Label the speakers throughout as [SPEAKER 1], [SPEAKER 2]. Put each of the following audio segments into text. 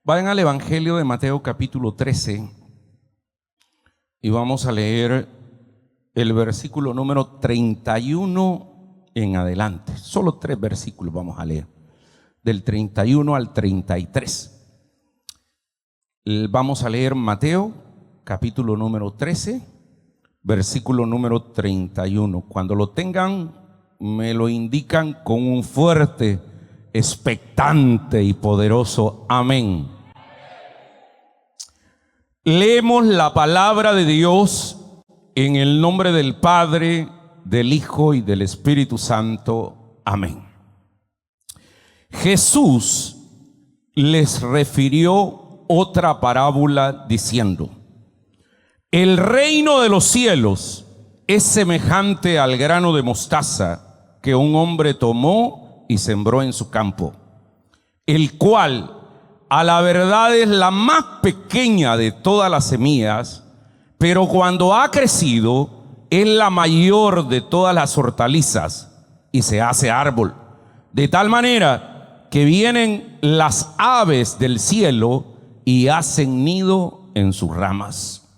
[SPEAKER 1] Vayan al Evangelio de Mateo capítulo 13 y vamos a leer el versículo número 31 en adelante. Solo 3 versículos vamos a leer, del 31 al 33. Vamos a leer Mateo capítulo número 13, versículo número 31. Cuando lo tengan, me lo indican con un fuerte, expectante y poderoso amén. Leemos la palabra de Dios en el nombre del Padre, del Hijo y del Espíritu Santo. Amén. Jesús les refirió otra parábola diciendo: el reino de los cielos es semejante al grano de mostaza que un hombre tomó y sembró en su campo, el cual a la verdad es la más pequeña de todas las semillas, pero cuando ha crecido es la mayor de todas las hortalizas y se hace árbol, de tal manera que vienen las aves del cielo y hacen nido en sus ramas.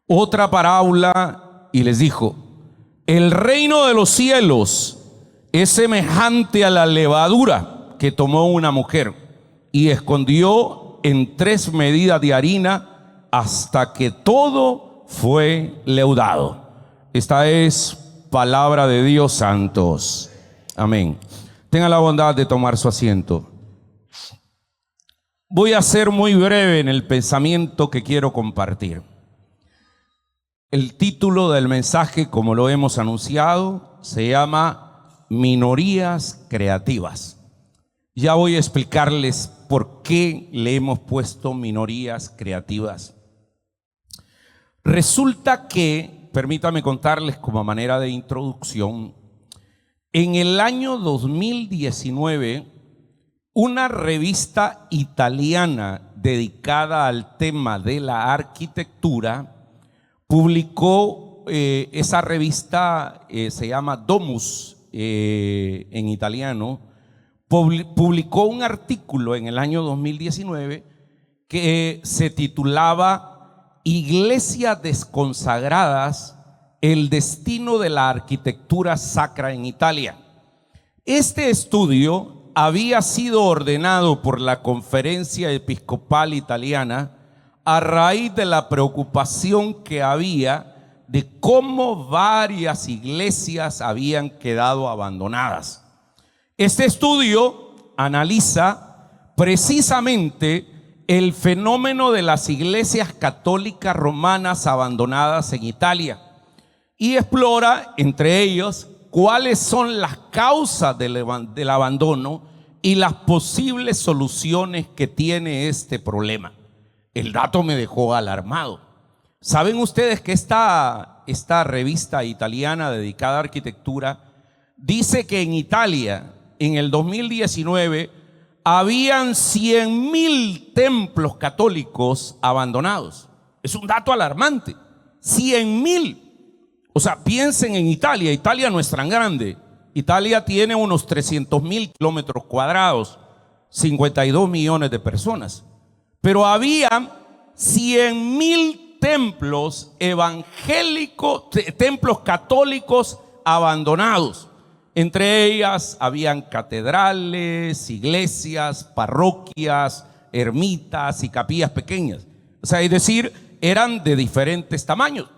[SPEAKER 1] Otra parábola y les dijo: el reino de los cielos es semejante a la levadura que tomó una mujer y escondió en 3 medidas de harina hasta que todo fue leudado. Esta es palabra de Dios, santos. Amén. Tengan la bondad de tomar su asiento. Voy a ser muy breve en el pensamiento que quiero compartir. El título del mensaje, como lo hemos anunciado, se llama Minorías Creativas. Ya voy a explicarles por qué le hemos puesto minorías creativas. Resulta que, permítame contarles como manera de introducción, en el año 2019, una revista italiana dedicada al tema de la arquitectura publicó, esa revista se llama Domus en italiano, publicó un artículo en el año 2019 que se titulaba Iglesias desconsagradas, el destino de la arquitectura sacra en Italia. Este estudio había sido ordenado por la Conferencia Episcopal Italiana a raíz de la preocupación que había de cómo varias iglesias habían quedado abandonadas. Este estudio analiza precisamente el fenómeno de las iglesias católicas romanas abandonadas en Italia y explora, entre ellos, cuáles son las causas del abandono y las posibles soluciones que tiene este problema. El dato me dejó alarmado. ¿Saben ustedes que esta revista italiana dedicada a arquitectura dice que en Italia, en el 2019, habían 100,000 templos católicos abandonados? Es un dato alarmante. 100,000. O sea, piensen en Italia. Italia no es tan grande. Italia tiene unos 300,000 kilómetros cuadrados, 52 millones de personas. Pero había 100,000 templos evangélicos, templos católicos abandonados. Entre ellas habían catedrales, iglesias, parroquias, ermitas y capillas pequeñas. O sea, es decir, eran de diferentes tamaños.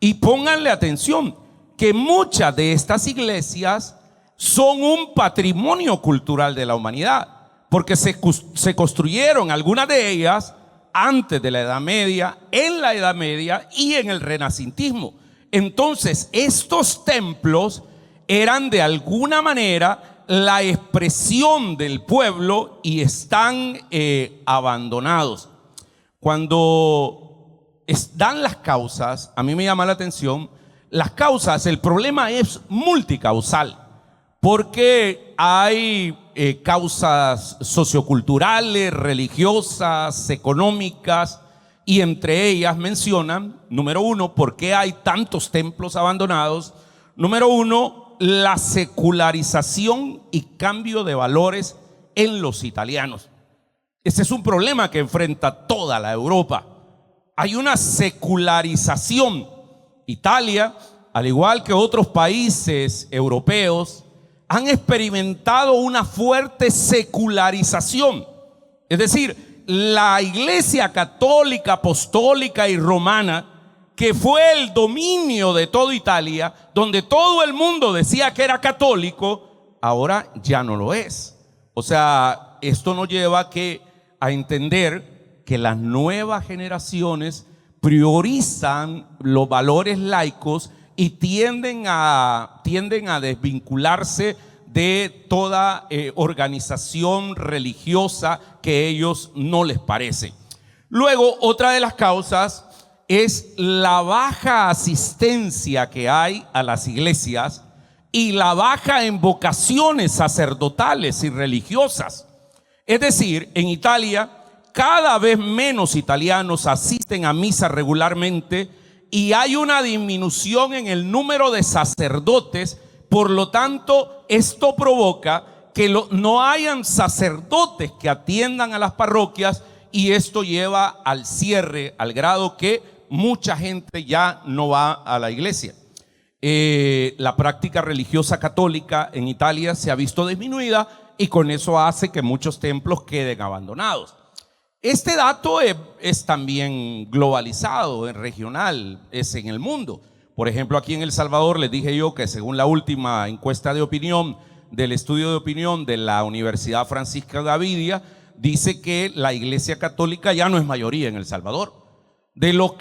[SPEAKER 1] Y pónganle atención que muchas de estas iglesias son un patrimonio cultural de la humanidad, porque se construyeron algunas de ellas antes de la Edad Media, en la Edad Media y en el Renacentismo. Entonces, estos templos eran de alguna manera la expresión del pueblo y están abandonados. Cuando dan las causas, a mí me llama la atención, las causas, el problema es multicausal, porque hay causas socioculturales, religiosas, económicas, y entre ellas mencionan, número 1, ¿por qué hay tantos templos abandonados? Número 1, la secularización y cambio de valores en los italianos. Ese es un problema que enfrenta toda la Europa. Hay una secularización. Italia, al igual que otros países europeos, han experimentado una fuerte secularización. Es decir, la Iglesia católica, apostólica y romana, que fue el dominio de toda Italia, donde todo el mundo decía que era católico, ahora ya no lo es. O sea, esto nos lleva a entender que las nuevas generaciones priorizan los valores laicos y tienden a desvincularse de toda organización religiosa que a ellos no les parece. Luego, otra de las causas es la baja asistencia que hay a las iglesias y la baja en vocaciones sacerdotales y religiosas. Es decir, en Italia cada vez menos italianos asisten a misa regularmente y hay una disminución en el número de sacerdotes. Por lo tanto, esto provoca que no hayan sacerdotes que atiendan a las parroquias, y esto lleva al cierre, al grado que mucha gente ya no va a la iglesia. La práctica religiosa católica en Italia se ha visto disminuida y con eso hace que muchos templos queden abandonados. Este dato es también globalizado, es regional, es en el mundo. Por ejemplo, aquí en El Salvador les dije yo que según la última encuesta de opinión del estudio de opinión de la Universidad Francisca Gavidia, dice que la Iglesia Católica ya no es mayoría en El Salvador. De los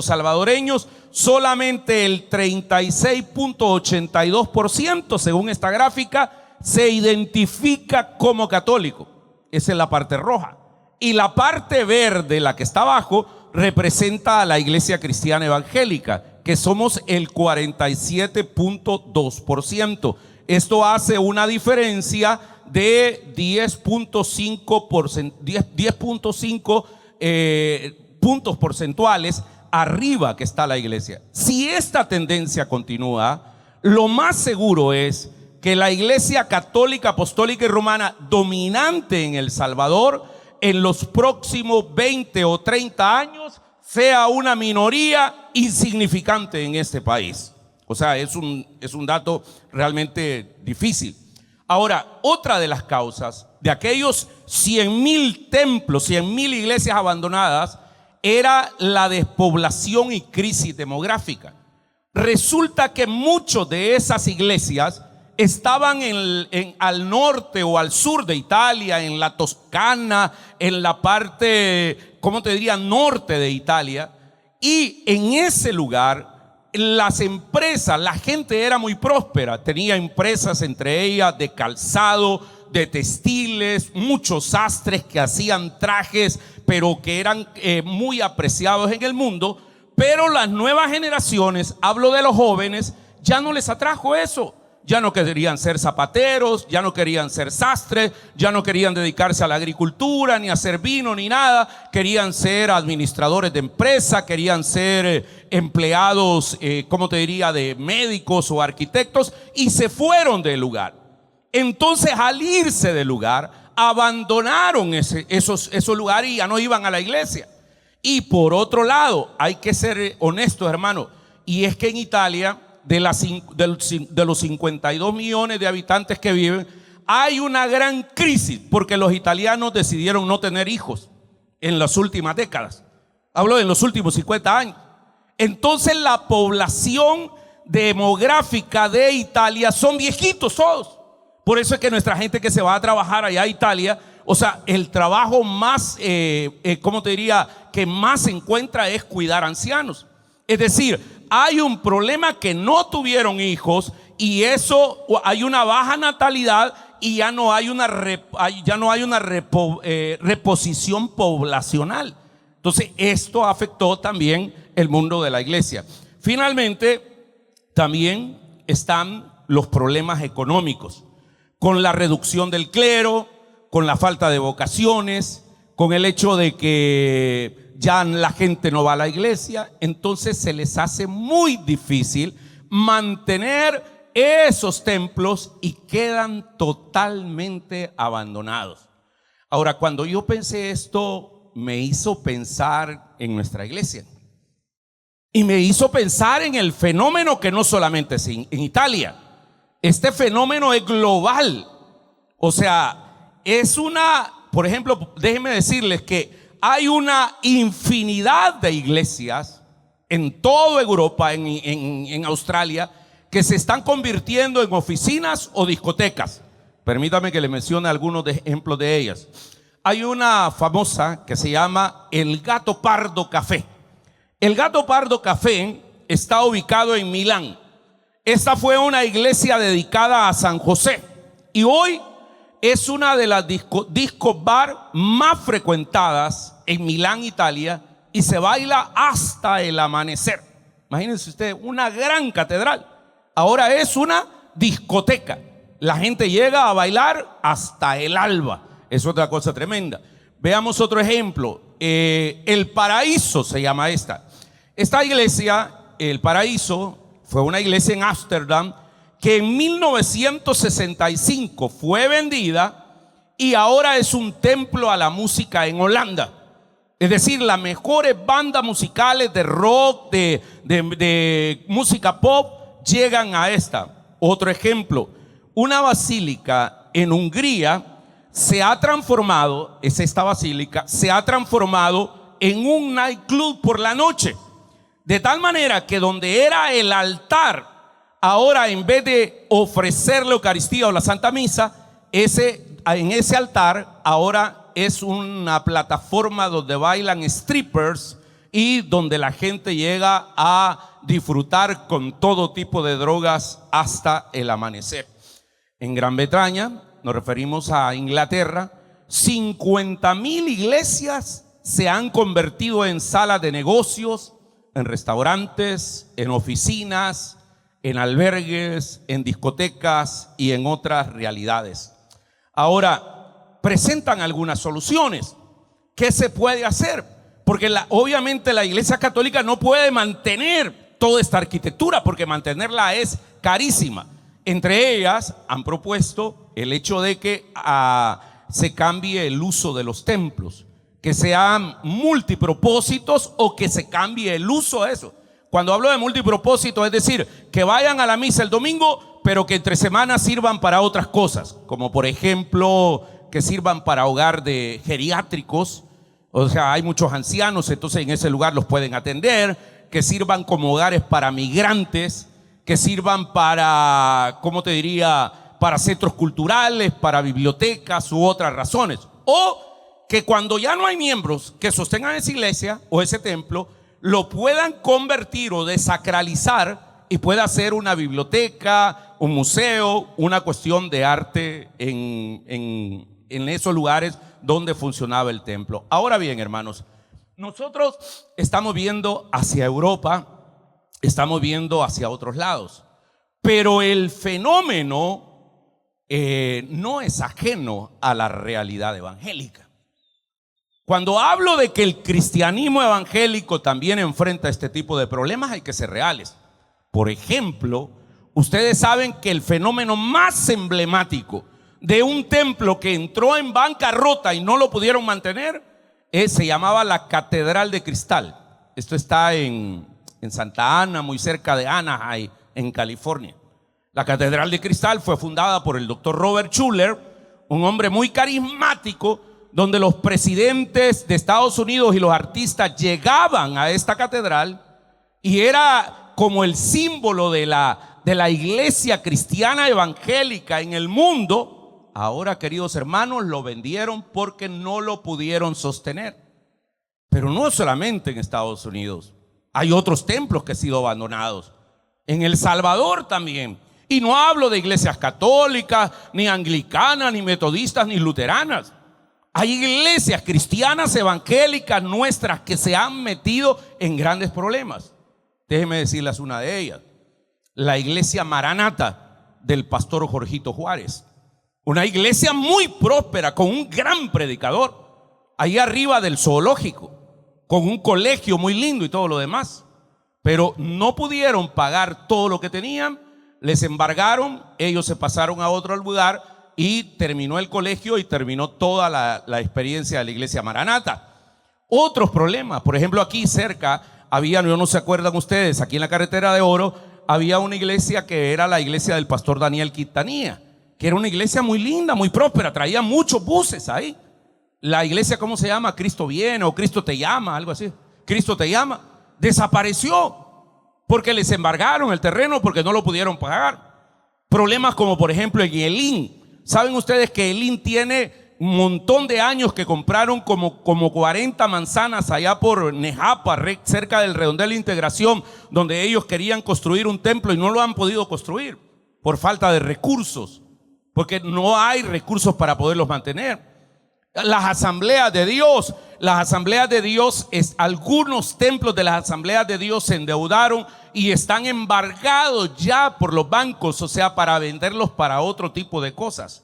[SPEAKER 1] salvadoreños, solamente el 36.82%, según esta gráfica, se identifica como católico. Esa es la parte roja. Y la parte verde, la que está abajo, representa a la Iglesia Cristiana Evangélica, que somos el 47.2%. Esto hace una diferencia de 10.5 puntos porcentuales arriba que está la iglesia. Si esta tendencia continúa, lo más seguro es que la Iglesia Católica, Apostólica y Romana dominante en El Salvador en los próximos 20 o 30 años sea una minoría insignificante en este país. O sea, es un dato realmente difícil. Ahora, otra de las causas de aquellos 100,000 templos, 100,000 iglesias abandonadas, era la despoblación y crisis demográfica. Resulta que muchos de esas iglesias estaban al norte o al sur de Italia, en la Toscana, en la parte, ¿cómo te diría?, norte de Italia. Y en ese lugar, las empresas, la gente era muy próspera. Tenía empresas, entre ellas de calzado, de textiles, muchos sastres que hacían trajes, pero que eran muy apreciados en el mundo. Pero las nuevas generaciones, hablo de los jóvenes, ya no les atrajo eso. Ya no querían ser zapateros, ya no querían ser sastres, ya no querían dedicarse a la agricultura, ni a hacer vino, ni nada. Querían ser administradores de empresa, querían ser empleados, ¿cómo te diría?, de médicos o arquitectos, y se fueron del lugar. Entonces, al irse del lugar, abandonaron esos lugares y ya no iban a la iglesia. Y por otro lado, hay que ser honestos, hermano, y es que en Italia, de los 52 millones de habitantes que viven, hay una gran crisis porque los italianos decidieron no tener hijos en las últimas décadas. Hablo de los últimos 50 años. Entonces la población demográfica de Italia son viejitos todos. Por eso es que nuestra gente que se va a trabajar allá a Italia, o sea, el trabajo más, ¿cómo te diría?, que más se encuentra es cuidar ancianos. Es decir, hay un problema que no tuvieron hijos y eso, hay una baja natalidad y ya no hay una reposición poblacional. Entonces esto afectó también el mundo de la iglesia. Finalmente, también están los problemas económicos, con la reducción del clero, con la falta de vocaciones, con el hecho de que ya la gente no va a la iglesia. Entonces se les hace muy difícil mantener esos templos y quedan totalmente abandonados. Ahora, cuando yo pensé esto, me hizo pensar en nuestra iglesia. Y me hizo pensar en el fenómeno que no solamente es en Italia. Este fenómeno es global. O sea, es por ejemplo, déjenme decirles que hay una infinidad de iglesias en toda Europa, en Australia, que se están convirtiendo en oficinas o discotecas. Permítame que les mencione algunos ejemplos de ellas. Hay una famosa que se llama El Gato Pardo Café. El Gato Pardo Café está ubicado en Milán. Esta fue una iglesia dedicada a San José y hoy es una de las disco bar más frecuentadas en Milán, Italia, y se baila hasta el amanecer. Imagínense ustedes, una gran catedral ahora es una discoteca. La gente llega a bailar hasta el alba. Es otra cosa tremenda. Veamos otro ejemplo. El Paraíso se llama esta. Esta iglesia, El Paraíso, fue una iglesia en Ámsterdam que en 1965 fue vendida y ahora es un templo a la música en Holanda. Es decir, las mejores bandas musicales de rock, de música pop, llegan a esta. Otro ejemplo, una basílica en Hungría se ha transformado, esta basílica, se ha transformado en un nightclub por la noche. De tal manera que donde era el altar, ahora en vez de ofrecer la Eucaristía o la Santa Misa, en ese altar ahora es una plataforma donde bailan strippers y donde la gente llega a disfrutar con todo tipo de drogas hasta el amanecer. En Gran Bretaña, nos referimos a Inglaterra, 50,000 iglesias se han convertido en salas de negocios, en restaurantes, en oficinas, en albergues, en discotecas y en otras realidades. Ahora, presentan algunas soluciones. ¿Qué se puede hacer? Porque obviamente la Iglesia Católica no puede mantener toda esta arquitectura, porque mantenerla es carísima. Entre ellas han propuesto el hecho de que se cambie el uso de los templos, que sean multipropósitos o que se cambie el uso de eso. Cuando hablo de multipropósito, es decir, que vayan a la misa el domingo, pero que entre semanas sirvan para otras cosas, como por ejemplo que sirvan para hogar de geriátricos. O sea, hay muchos ancianos, entonces en ese lugar los pueden atender, que sirvan como hogares para migrantes, que sirvan para, ¿cómo te diría?, para centros culturales, para bibliotecas u otras razones. O que cuando ya no hay miembros que sostengan esa iglesia o ese templo, lo puedan convertir o desacralizar y pueda ser una biblioteca, un museo, una cuestión de arte en esos lugares donde funcionaba el templo. Ahora bien, hermanos, nosotros estamos viendo hacia Europa, estamos viendo hacia otros lados, pero el fenómeno no es ajeno a la realidad evangélica. Cuando hablo de que el cristianismo evangélico también enfrenta este tipo de problemas, hay que ser reales. Por ejemplo, ustedes saben que el fenómeno más emblemático de un templo que entró en bancarrota y no lo pudieron mantener se llamaba la Catedral de Cristal. Esto está en Santa Ana, muy cerca de Anaheim, en California. La Catedral de Cristal fue fundada por el doctor Robert Schuller, un hombre muy carismático, donde los presidentes de Estados Unidos y los artistas llegaban a esta catedral y era como el símbolo de la iglesia cristiana evangélica en el mundo. Ahora, queridos hermanos, lo vendieron porque no lo pudieron sostener. Pero no solamente en Estados Unidos, hay otros templos que han sido abandonados. En El Salvador también. Y no hablo de iglesias católicas, ni anglicanas, ni metodistas, ni luteranas. Hay iglesias cristianas evangélicas nuestras que se han metido en grandes problemas. Déjenme decirles una de ellas. La iglesia Maranata del pastor Jorgito Juárez. Una iglesia muy próspera, con un gran predicador, ahí arriba del zoológico, con un colegio muy lindo y todo lo demás. Pero no pudieron pagar todo lo que tenían, les embargaron, ellos se pasaron a otro lugar y terminó el colegio y terminó toda la experiencia de la iglesia Maranata. Otros problemas, por ejemplo, aquí cerca había, no se acuerdan ustedes, aquí en la carretera de Oro había una iglesia que era la iglesia del pastor Daniel Quintanilla, que era una iglesia muy linda, muy próspera, traía muchos buses ahí. La iglesia, ¿cómo se llama? Cristo viene o Cristo te llama, algo así. Cristo te llama. Desapareció porque les embargaron el terreno, porque no lo pudieron pagar. Problemas como por ejemplo en Elín. ¿Saben ustedes que Elín tiene un montón de años que compraron como 40 manzanas allá por Nejapa, cerca del Redondel de Integración, donde ellos querían construir un templo y no lo han podido construir por falta de recursos, porque no hay recursos para poderlos mantener? Las asambleas de Dios, algunos templos de las asambleas de Dios se endeudaron y están embargados ya por los bancos, o sea, para venderlos para otro tipo de cosas.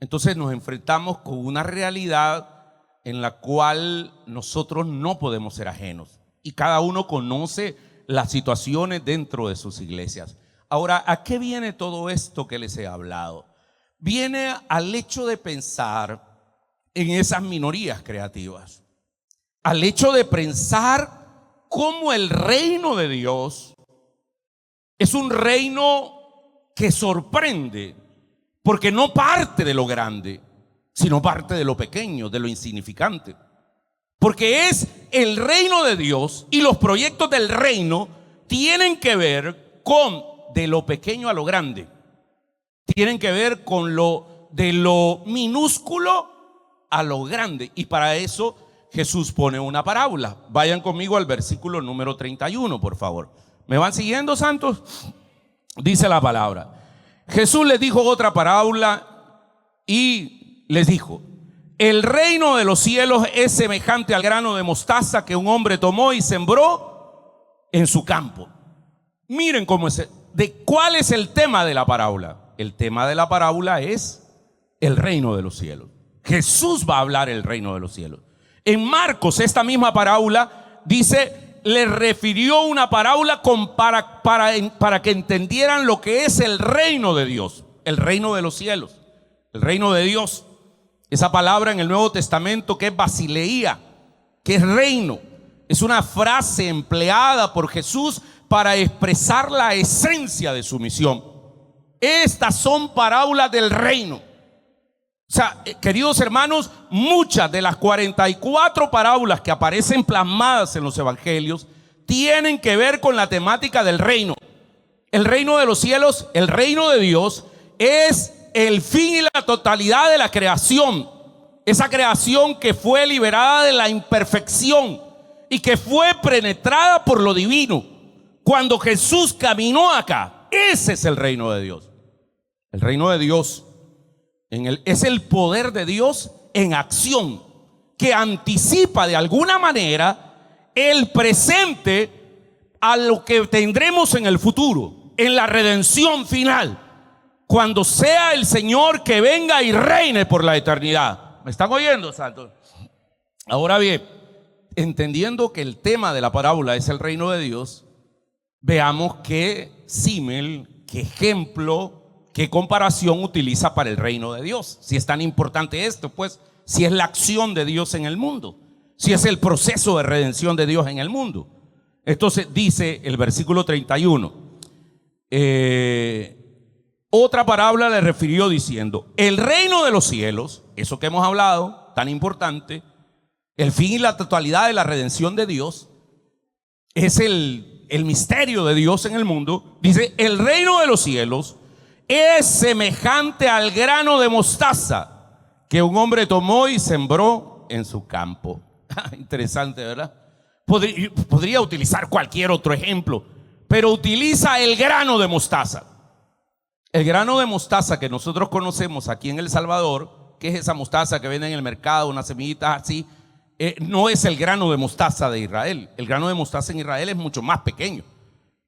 [SPEAKER 1] Entonces nos enfrentamos con una realidad en la cual nosotros no podemos ser ajenos, y cada uno conoce las situaciones dentro de sus iglesias. Ahora, ¿a qué viene todo esto que les he hablado? Viene al hecho de pensar en esas minorías creativas, al hecho de pensar cómo el reino de Dios es un reino que sorprende, porque no parte de lo grande, sino parte de lo pequeño, de lo insignificante. Porque es el reino de Dios, y los proyectos del reino tienen que ver con de lo pequeño a lo grande. Tienen que ver con de lo minúsculo a lo grande. Y para eso Jesús pone una parábola. Vayan conmigo al versículo número 31, por favor. ¿Me van siguiendo, santos? Dice la palabra: Jesús les dijo otra parábola y les dijo: el reino de los cielos es semejante al grano de mostaza que un hombre tomó y sembró en su campo. Miren cómo es. ¿Cuál es el tema de la parábola? El tema de la parábola es el reino de los cielos. Jesús va a hablar el reino de los cielos. En Marcos, esta misma parábola dice, le refirió una parábola para que entendieran lo que es el reino de Dios, el reino de los cielos, el reino de Dios. Esa palabra en el Nuevo Testamento que es basileía, que es reino, es una frase empleada por Jesús para expresar la esencia de su misión. Estas son parábolas del reino. O sea, queridos hermanos, muchas de las 44 parábolas que aparecen plasmadas en los evangelios tienen que ver con la temática del reino. El reino de los cielos, el reino de Dios, es el fin y la totalidad de la creación. Esa creación que fue liberada de la imperfección y que fue penetrada por lo divino. Cuando Jesús caminó acá, ese es el reino de Dios. El reino de Dios es el poder de Dios en acción, que anticipa de alguna manera el presente a lo que tendremos en el futuro, en la redención final, cuando sea el Señor que venga y reine por la eternidad. ¿Me están oyendo, santos? Ahora bien, entendiendo que el tema de la parábola es el reino de Dios, veamos qué símil, qué ejemplo, qué comparación utiliza para el reino de Dios. Si es tan importante esto, pues, si es la acción de Dios en el mundo, si es el proceso de redención de Dios en el mundo. Entonces dice el versículo 31, otra parábola le refirió diciendo: el reino de los cielos, eso que hemos hablado, tan importante, el fin y la totalidad de la redención de Dios, es el misterio de Dios en el mundo. Dice: el reino de los cielos es semejante al grano de mostaza que un hombre tomó y sembró en su campo. Interesante, ¿verdad? Podría utilizar cualquier otro ejemplo, pero utiliza el grano de mostaza. El grano de mostaza que nosotros conocemos aquí en El Salvador, que es esa mostaza que venden en el mercado, unas semillitas así, no es el grano de mostaza de Israel. El grano de mostaza en Israel es mucho más pequeño.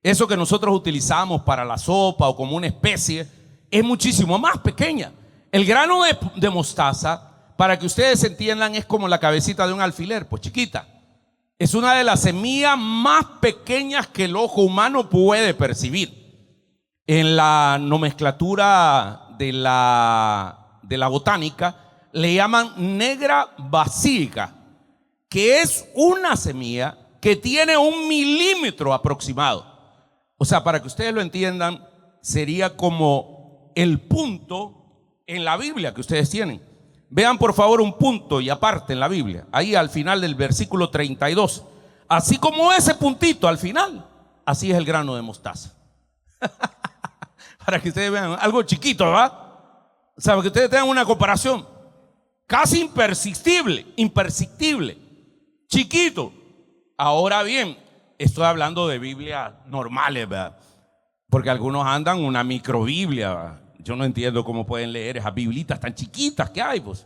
[SPEAKER 1] Eso que nosotros utilizamos para la sopa o como una especie es muchísimo más pequeña. El grano de mostaza, para que ustedes entiendan, es como la cabecita de un alfiler, pues chiquita. Es una de las semillas más pequeñas que el ojo humano puede percibir. En la nomenclatura de de la botánica, le llaman negra basílica, que es una semilla que tiene 1 milímetro aproximado. O sea, para que ustedes lo entiendan, sería como el punto en la Biblia que ustedes tienen. Vean por favor un punto y aparte en la Biblia, ahí al final del versículo 32. Así como ese puntito al final, así es el grano de mostaza. Para que ustedes vean algo chiquito, ¿verdad? O sea, para que ustedes tengan una comparación. Casi imperceptible, chiquito. Ahora bien, estoy hablando de Biblias normales, ¿verdad? Porque algunos andan una microbiblia, ¿verdad? Yo no entiendo cómo pueden leer esas biblitas tan chiquitas que hay, pues.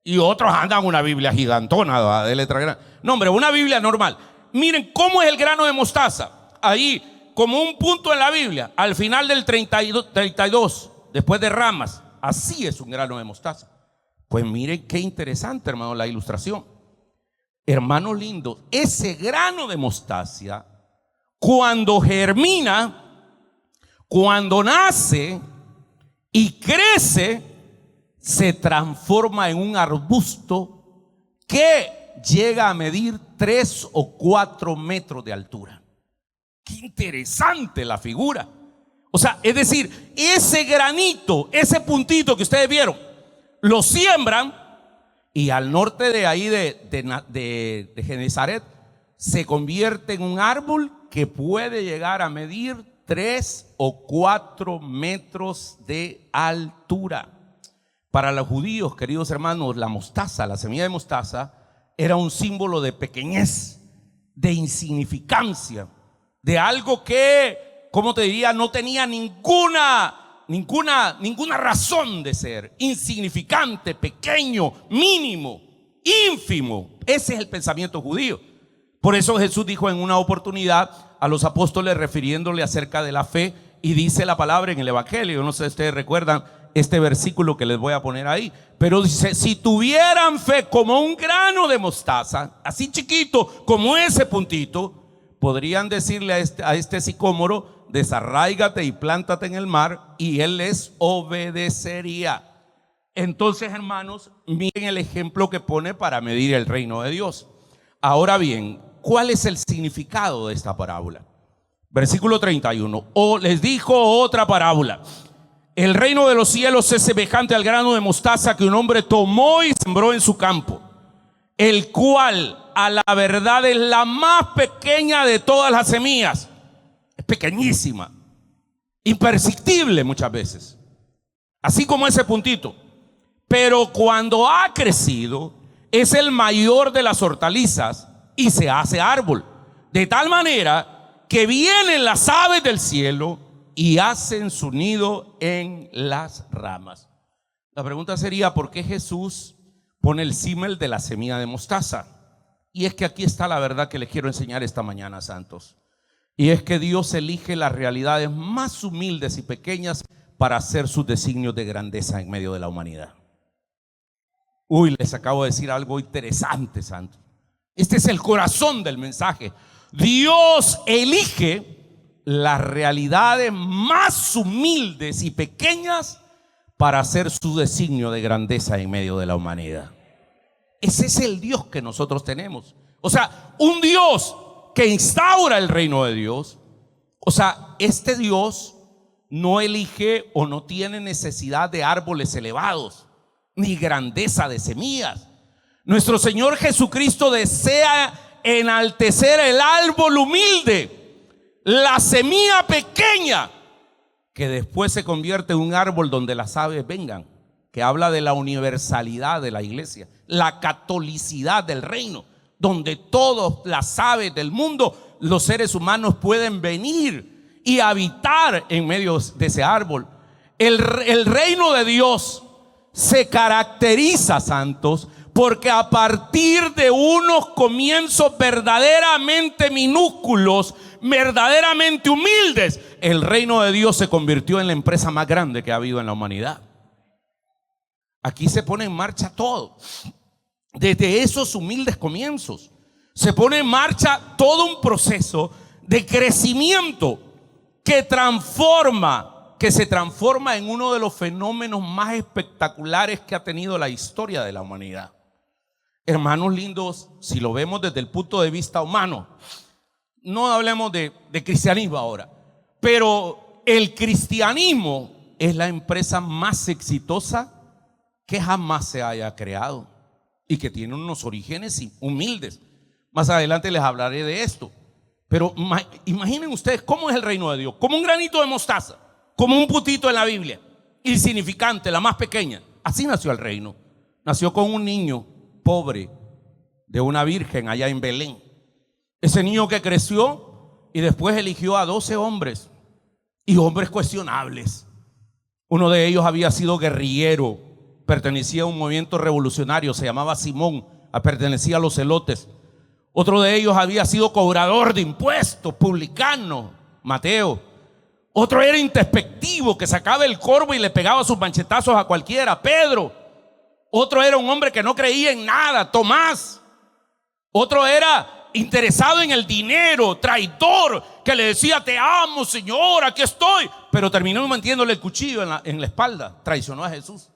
[SPEAKER 1] Y otros andan una Biblia gigantona, ¿verdad? De letra grande. No, hombre, una Biblia normal. Miren cómo es el grano de mostaza. Ahí, como un punto en la Biblia, al final del 32, después de ramas. Así es un grano de mostaza. Pues miren qué interesante, hermano, la ilustración. Hermanos lindos, ese grano de mostaza, cuando germina, cuando nace y crece, se transforma en un arbusto que llega a medir 3 o 4 metros de altura. Qué interesante la figura. O sea, es decir, ese granito, ese puntito que ustedes vieron, lo siembran y al norte de ahí de Genezaret se convierte en un árbol que puede llegar a medir 3 o 4 metros de altura. Para los judíos, queridos hermanos, la mostaza, la semilla de mostaza, era un símbolo de pequeñez, de insignificancia, de algo que, ¿cómo te diría? No tenía ninguna razón de ser. Insignificante, pequeño, mínimo, ínfimo. Ese es el pensamiento judío. Por eso Jesús dijo en una oportunidad a los apóstoles, refiriéndole acerca de la fe, y dice la palabra en el Evangelio, no sé si ustedes recuerdan este versículo que les voy a poner ahí, pero dice: si tuvieran fe como un grano de mostaza, así chiquito como ese puntito, podrían decirle a este sicómoro: desarráigate y plántate en el mar, y él les obedecería. Entonces, hermanos, miren el ejemplo que pone para medir el reino de Dios. Ahora bien, ¿cuál es el significado de esta parábola? Versículo 31. O les dijo otra parábola: el reino de los cielos es semejante al grano de mostaza que un hombre tomó y sembró en su campo, el cual a la verdad es la más pequeña de todas las semillas. Es pequeñísima, imperceptible muchas veces, así como ese puntito. Pero cuando ha crecido, es el mayor de las hortalizas y se hace árbol, de tal manera que vienen las aves del cielo y hacen su nido en las ramas. La pregunta sería: ¿por qué Jesús pone el símil de la semilla de mostaza? Y es que aquí está la verdad que les quiero enseñar esta mañana, santos. Y es que Dios elige las realidades más humildes y pequeñas para hacer sus designios de grandeza en medio de la humanidad. Uy, les acabo de decir algo interesante, santos. Este es el corazón del mensaje. Dios elige las realidades más humildes y pequeñas para hacer su designio de grandeza en medio de la humanidad. Ese es el Dios que nosotros tenemos. O sea, un Dios que instaura el reino de Dios. O sea, este Dios no elige o no tiene necesidad de árboles elevados, ni grandeza de semillas. Nuestro Señor Jesucristo desea enaltecer el árbol humilde, la semilla pequeña, que después se convierte en un árbol donde las aves vengan, que habla de la universalidad de la iglesia, la catolicidad del reino, donde todas las aves del mundo, los seres humanos, pueden venir y habitar en medio de ese árbol. El reino de Dios se caracteriza, santos, porque a partir de unos comienzos verdaderamente minúsculos, verdaderamente humildes, el reino de Dios se convirtió en la empresa más grande que ha habido en la humanidad. Aquí se pone en marcha todo. Desde esos humildes comienzos se pone en marcha todo un proceso de crecimiento que transforma que se transforma en uno de los fenómenos más espectaculares que ha tenido la historia de la humanidad. Hermanos lindos, si lo vemos desde el punto de vista humano, no hablemos de cristianismo ahora, pero el cristianismo es la empresa más exitosa que jamás se haya creado y que tiene unos orígenes humildes. Más adelante les hablaré de esto. Pero imaginen ustedes cómo es el reino de Dios, como un granito de mostaza, como un putito en la Biblia, insignificante, la más pequeña. Así nació el reino. Nació con un niño pobre de una virgen allá en Belén. Ese niño que creció y después eligió a 12 hombres, y hombres cuestionables. Uno de ellos había sido guerrillero, pertenecía a un movimiento revolucionario, se llamaba Simón, pertenecía a los celotes. Otro de ellos había sido cobrador de impuestos, publicano, Mateo. Otro era introspectivo, que sacaba el corvo y le pegaba sus manchetazos a cualquiera, Pedro. Otro era un hombre que no creía en nada, Tomás. Otro era interesado en el dinero, traidor, que le decía: te amo, Señor, aquí estoy. Pero terminó metiéndole el cuchillo en la espalda, traicionó a Jesús.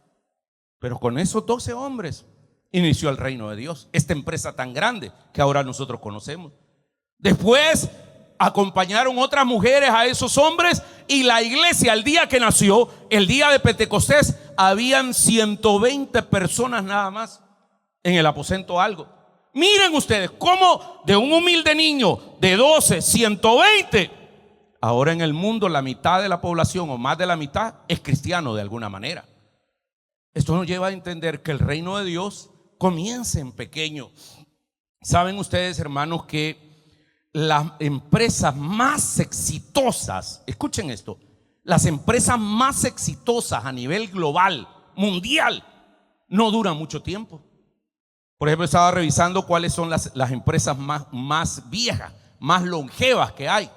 [SPEAKER 1] Pero con esos 12 hombres inició el reino de Dios, esta empresa tan grande que ahora nosotros conocemos. Después acompañaron otras mujeres a esos hombres, y la iglesia, el día que nació, el día de Pentecostés, habían 120 personas nada más en el aposento algo. Miren ustedes cómo de un humilde niño de 12, 120. Ahora en el mundo la mitad de la población, o más de la mitad, es cristiano de alguna manera. Esto nos lleva a entender que el reino de Dios comienza en pequeño. Saben ustedes, hermanos, que las empresas más exitosas, escuchen esto, las empresas más exitosas a nivel global, mundial, no duran mucho tiempo. Por ejemplo, estaba revisando cuáles son las empresas más viejas, más longevas que hay,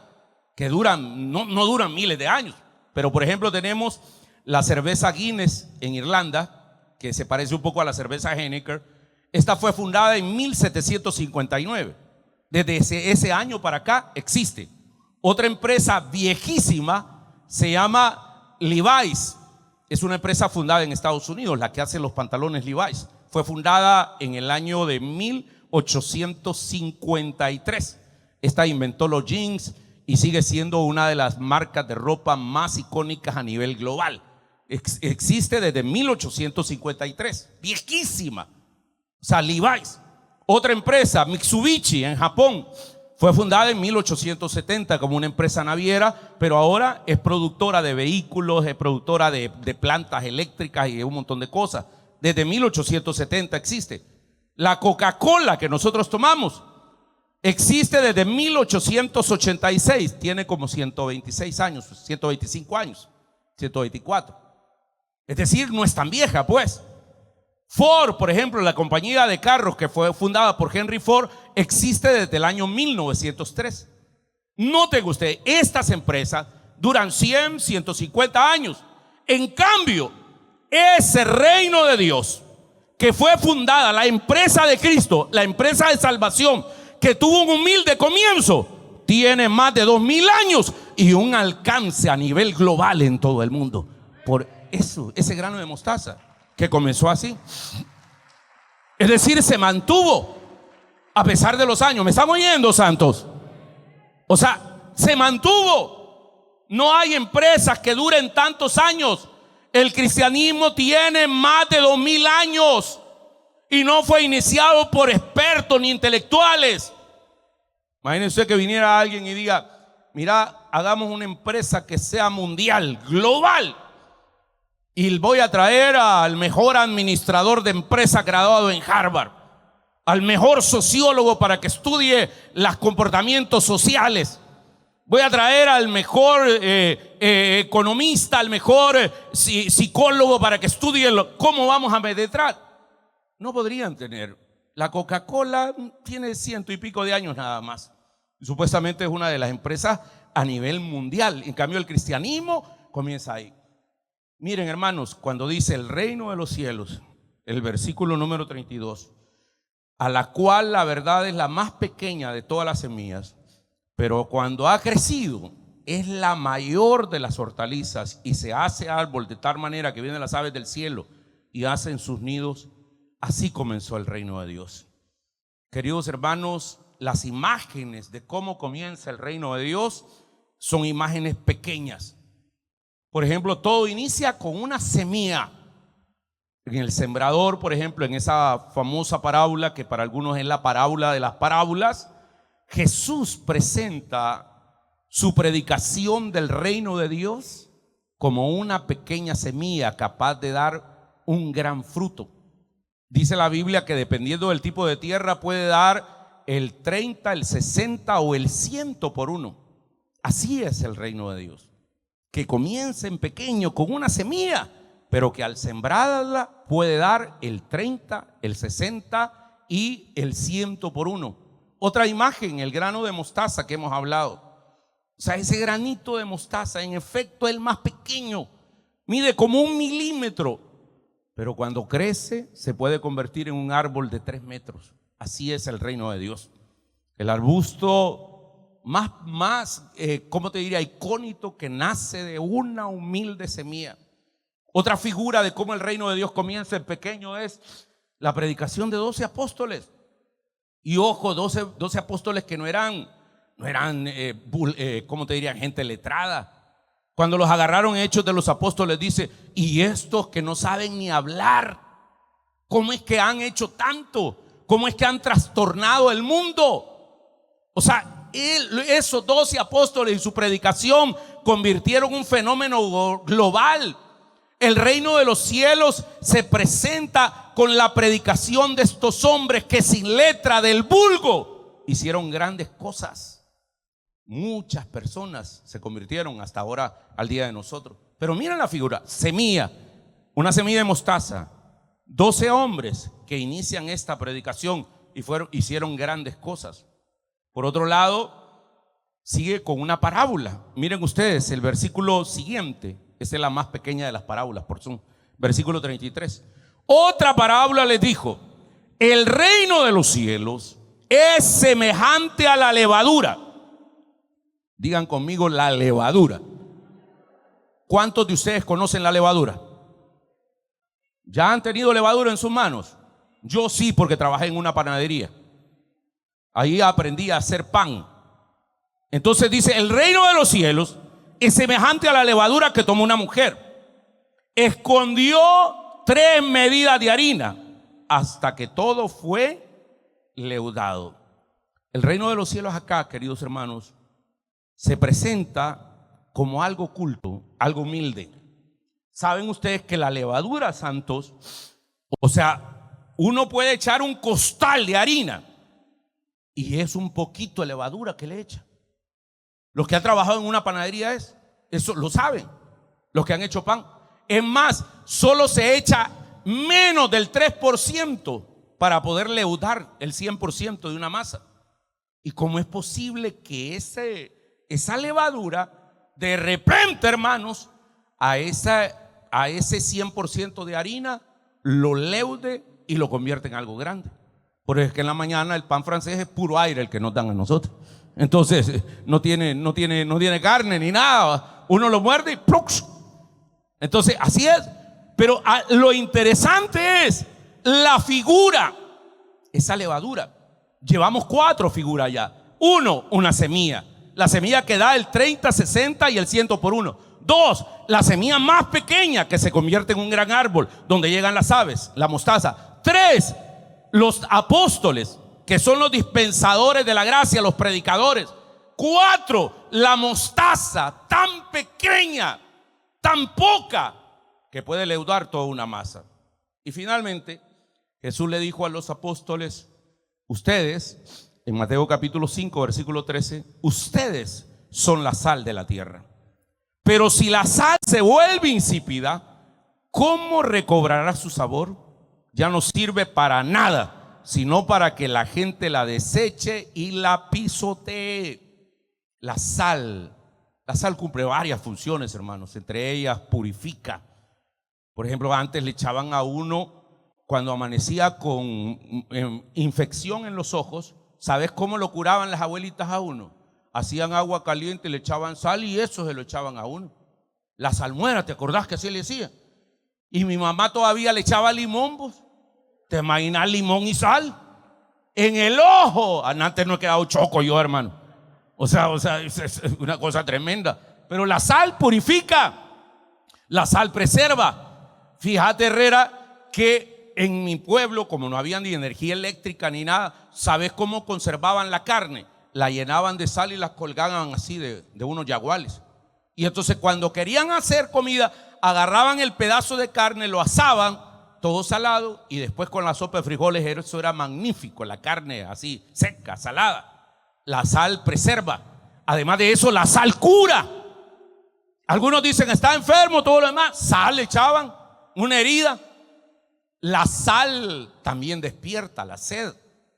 [SPEAKER 1] que duran, no duran miles de años. Pero por ejemplo tenemos la cerveza Guinness en Irlanda, que se parece un poco a la cerveza Heineken. Esta fue fundada en 1759. Desde ese año para acá existe. Otra empresa viejísima se llama Levi's. Es una empresa fundada en Estados Unidos, la que hace los pantalones Levi's. Fue fundada en el año de 1853. Esta inventó los jeans y sigue siendo una de las marcas de ropa más icónicas a nivel global. Existe desde 1853, viejísima. O sea, Levi's. Otra empresa, Mitsubishi, en Japón, fue fundada en 1870 como una empresa naviera, pero ahora es productora de vehículos, es productora de plantas eléctricas y de un montón de cosas. Desde 1870 existe. La Coca-Cola que nosotros tomamos existe desde 1886, tiene como 126 años, 125 años, 124. Es decir, no es tan vieja, pues. Ford, por ejemplo, la compañía de carros que fue fundada por Henry Ford, existe desde el año 1903. Noten ustedes, estas empresas duran 100, 150 años. En cambio, ese reino de Dios que fue fundada, la empresa de Cristo, la empresa de salvación, que tuvo un humilde comienzo, tiene más de 2000 años y un alcance a nivel global en todo el mundo. Por eso, ese grano de mostaza que comenzó así, es decir, se mantuvo a pesar de los años. ¿Me están oyendo, santos? O sea, se mantuvo. No hay empresas que duren tantos años. El cristianismo tiene más de 2000 años y no fue iniciado por expertos ni intelectuales. Imagínense que viniera alguien y diga: mira, hagamos una empresa que sea mundial, global, y voy a traer al mejor administrador de empresa graduado en Harvard, al mejor sociólogo para que estudie los comportamientos sociales, voy a traer al mejor economista, al mejor psicólogo para que estudie cómo vamos a penetrar. No podrían tener. La Coca-Cola tiene 100 y pico de años nada más. Y supuestamente es una de las empresas a nivel mundial. En cambio, el cristianismo comienza ahí. Miren, hermanos, cuando dice el reino de los cielos, el versículo número 32, a la cual la verdad es la más pequeña de todas las semillas, pero cuando ha crecido, es la mayor de las hortalizas y se hace árbol de tal manera que vienen las aves del cielo y hacen sus nidos, así comenzó el reino de Dios. Queridos hermanos, las imágenes de cómo comienza el reino de Dios son imágenes pequeñas. Por ejemplo, todo inicia con una semilla. En el sembrador, por ejemplo, en esa famosa parábola que para algunos es la parábola de las parábolas, Jesús presenta su predicación del reino de Dios como una pequeña semilla capaz de dar un gran fruto. Dice la Biblia que dependiendo del tipo de tierra puede dar el 30, el 60 o el 100 por uno. Así es el reino de Dios, que comienza en pequeño con una semilla, pero que al sembrarla puede dar el 30, el 60 y el 100 por uno. Otra imagen, el grano de mostaza que hemos hablado. O sea, ese granito de mostaza en efecto es el más pequeño, mide como 1 milímetro, pero cuando crece se puede convertir en un árbol de 3 metros. Así es el reino de Dios. El arbusto más ¿cómo te diría? Icónico, que nace de una humilde semilla. Otra figura de cómo el reino de Dios comienza en pequeño es la predicación de 12 apóstoles. Y ojo, 12 apóstoles que no eran ¿cómo te diría? Gente letrada. Cuando los agarraron en Hechos de los Apóstoles dice, y estos que no saben ni hablar, ¿cómo es que han hecho tanto? ¿Cómo es que han trastornado el mundo? O sea, esos 12 apóstoles y su predicación convirtieron un fenómeno global. El reino de los cielos se presenta con la predicación de estos hombres que sin letra del vulgo hicieron grandes cosas. Muchas personas se convirtieron hasta ahora al día de nosotros. Pero miren la figura, semilla, una semilla de mostaza, 12 hombres que inician esta predicación y hicieron grandes cosas. Por otro lado, sigue con una parábola. Miren ustedes, el versículo siguiente, esa es la más pequeña de las parábolas, por su versículo 33. Otra parábola les dijo, el reino de los cielos es semejante a la levadura. Digan conmigo, la levadura. ¿Cuántos de ustedes conocen la levadura? ¿Ya han tenido levadura en sus manos? Yo sí, porque trabajé en una panadería. Ahí aprendí a hacer pan. Entonces dice, el reino de los cielos es semejante a la levadura que tomó una mujer. Escondió 3 medidas de harina hasta que todo fue leudado. El reino de los cielos acá, queridos hermanos, se presenta como algo oculto, algo humilde. Saben ustedes que la levadura, santos, o sea, uno puede echar un costal de harina y es un poquito de levadura que le echa. Los que han trabajado en una panadería eso lo saben, los que han hecho pan. Es más, solo se echa menos del 3% para poder leudar el 100% de una masa. ¿Y cómo es posible que esa levadura de repente, hermanos, a ese 100% de harina lo leude y lo convierte en algo grande? Porque es que en la mañana el pan francés es puro aire el que nos dan a nosotros. Entonces no tiene carne ni nada. Uno lo muerde y ¡plux! Entonces así es. Pero lo interesante es la figura, esa levadura. Llevamos 4 figuras ya. 1, una semilla. La semilla que da el 30, 60 y el 100 por uno. 2, la semilla más pequeña que se convierte en un gran árbol donde llegan las aves, la mostaza. 3, los apóstoles, que son los dispensadores de la gracia, los predicadores. 4, la mostaza tan pequeña, tan poca, que puede leudar toda una masa. Y finalmente Jesús le dijo a los apóstoles, ustedes, en Mateo capítulo 5 versículo 13, ustedes son la sal de la tierra. Pero si la sal se vuelve insípida, ¿cómo recobrará su sabor? Ya no sirve para nada, sino para que la gente la deseche y la pisotee. La sal cumple varias funciones, hermanos. Entre ellas purifica. Por ejemplo, antes le echaban a uno, cuando amanecía con infección en los ojos, ¿sabes cómo lo curaban las abuelitas a uno? hacían agua caliente y le echaban sal y eso se lo echaban a uno. La salmuera, ¿te acordás que así le decía? Y mi mamá todavía le echaba limón, vos. ¿Te imaginas limón y sal? En el ojo. Antes no he quedado choco yo, hermano. O sea, es una cosa tremenda. Pero la sal purifica. La sal preserva. Fíjate, Herrera, que en mi pueblo, como no había ni energía eléctrica ni nada, ¿sabes cómo conservaban la carne? La llenaban de sal y la colgaban así de unos yaguales. Y entonces cuando querían hacer comida, agarraban el pedazo de carne, lo asaban, todo salado, y después con la sopa de frijoles, eso era magnífico, la carne así seca, salada. La sal preserva. Además de eso, la sal cura. Algunos dicen, está enfermo, todo lo demás. Sal le echaban, una herida. La sal también despierta la sed,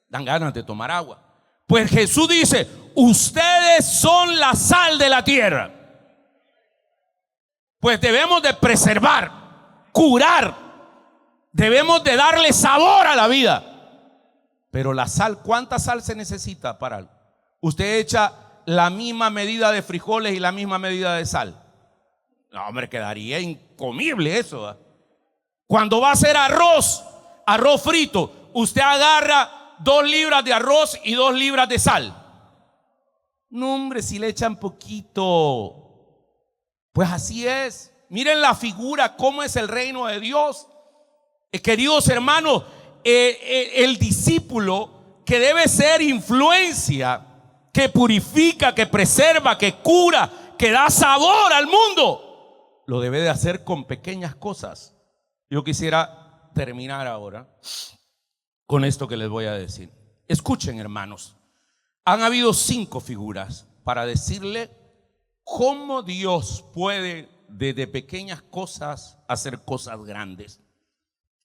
[SPEAKER 1] dan ganas de tomar agua. Pues Jesús dice, ustedes son la sal de la tierra. Pues debemos de preservar, curar, debemos de darle sabor a la vida. Pero la sal, ¿cuánta sal se necesita para algo? Usted echa la misma medida de frijoles y la misma medida de sal. No, hombre, quedaría incomible eso, ¿eh? Cuando va a hacer arroz frito, usted agarra 2 libras de arroz y 2 libras de sal. No, hombre, si le echan poquito. Pues así es. Miren la figura, cómo es el reino de Dios. Queridos hermanos, el discípulo que debe ser influencia, que purifica, que preserva, que cura, que da sabor al mundo, lo debe de hacer con pequeñas cosas. Yo quisiera terminar ahora con esto que les voy a decir. Escuchen, hermanos, han habido 5 figuras para decirle cómo Dios puede desde pequeñas cosas hacer cosas grandes.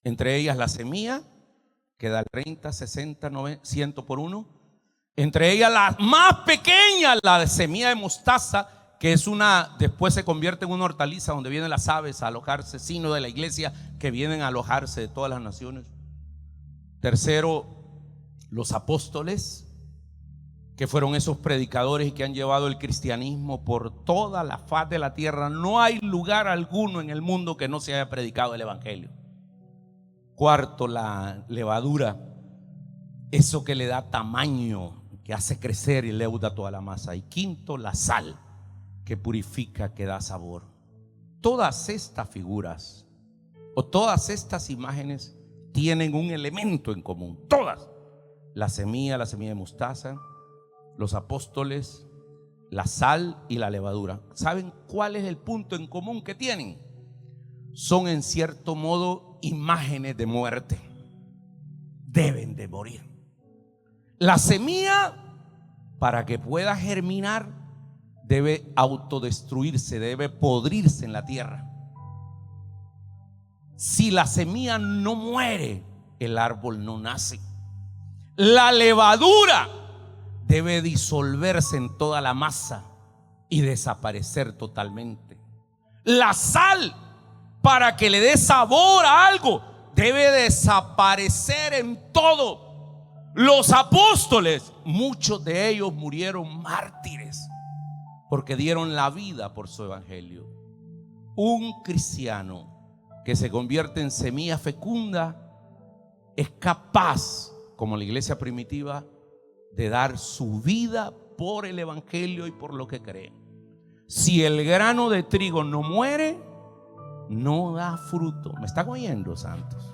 [SPEAKER 1] Entre ellas la semilla, que da 30, 60, 90, 100 por 1. Entre ellas la más pequeña, la semilla de mostaza, que es después se convierte en una hortaliza donde vienen las aves a alojarse, signo de la iglesia, que vienen a alojarse de todas las naciones. Tercero, los apóstoles, que fueron esos predicadores y que han llevado el cristianismo por toda la faz de la tierra. No hay lugar alguno en el mundo que no se haya predicado el evangelio. Cuarto, la levadura, eso que le da tamaño, que hace crecer y leuda toda la masa. Y quinto, la sal, que purifica, que da sabor. Todas estas figuras o todas estas imágenes tienen un elemento en común. Todas. La semilla de mostaza, los apóstoles, la sal y la levadura. ¿Saben cuál es el punto en común que tienen? Son en cierto modo imágenes de muerte. Deben de morir. La semilla, para que pueda germinar, debe autodestruirse, debe podrirse en la tierra. Si la semilla no muere, el árbol no nace. La levadura debe disolverse en toda la masa y desaparecer totalmente. La sal, para que le dé sabor a algo, debe desaparecer en todo. Los apóstoles, muchos de ellos murieron mártires porque dieron la vida por su evangelio. Un cristiano que se convierte en semilla fecunda es capaz, como la iglesia primitiva, de dar su vida por el evangelio y por lo que cree. Si el grano de trigo no muere, no da fruto. ¿Me están oyendo, santos?